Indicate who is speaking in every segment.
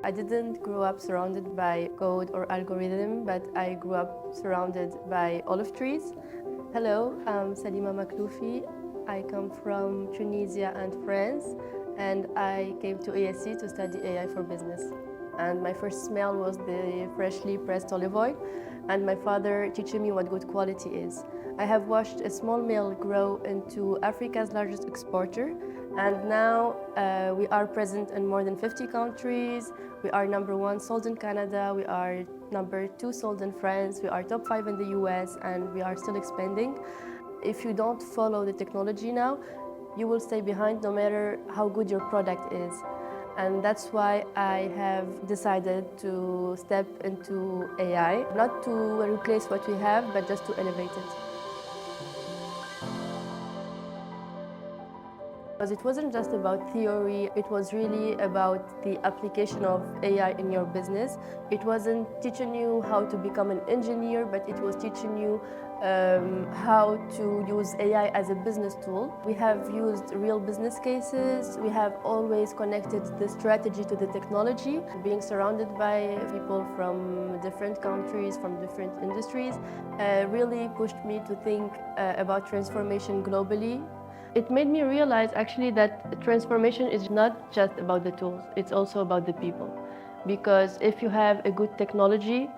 Speaker 1: I didn't grow up surrounded by code or algorithm, but I grew up surrounded by olive trees. Hello, I'm Salima Makhloufi. I come from Tunisia and France, and I came to ESE to study AI for business. And my first smell was the freshly pressed olive oil, and my father teaching me what good quality is. I have watched a small mill grow into Africa's largest exporter, and now we are present in more than 50 countries. We are #1 sold in Canada, we are #2 sold in France, we are top 5 in the US, and we are still expanding. If you don't follow the technology now, you will stay behind no matter how good your product is. And that's why I have decided to step into AI, not to replace what we have, but just to elevate it. Because it wasn't just about theory, it was really about the application of AI in your business. It wasn't teaching you how to become an engineer, but it was teaching you how to use AI as a business tool. We have used real business cases. We have always connected the strategy to the technology. Being surrounded by people from different countries, from different industries, really pushed me to think about transformation globally. It made me realize actually that transformation is not just about the tools, it's also about the people. Because if you have a good technology,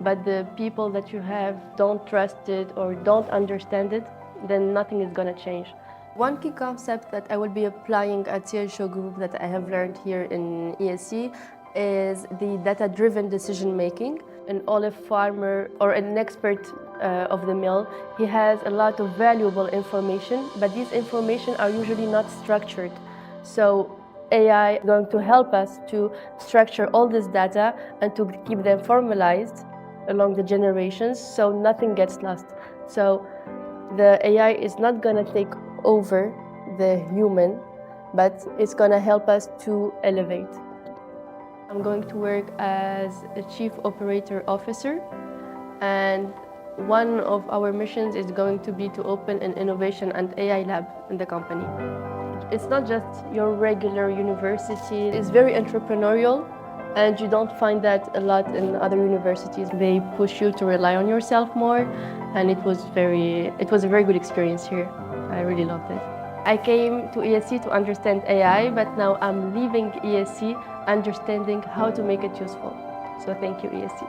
Speaker 1: but the people that you have don't trust it or don't understand it, then nothing is going to change. One key concept that I will be applying at CHO Group that I have learned here in ESE is the data-driven decision-making. An olive farmer or an expert of the mill, he has a lot of valuable information, but these information are usually not structured. So AI is going to help us to structure all this data and to keep them formalized along the generations so nothing gets lost. So the AI is not going to take over the human, but it's going to help us to elevate. I'm going to work as a Chief Operator Officer, and one of our missions is going to be to open an innovation and AI lab in the company. It's not just your regular university, it's very entrepreneurial, and you don't find that a lot in other universities. They push you to rely on yourself more, and it was a very good experience here. I really loved it. I came to ESE to understand AI, but now I'm leaving ESE understanding how to make it useful. So thank you, ESE.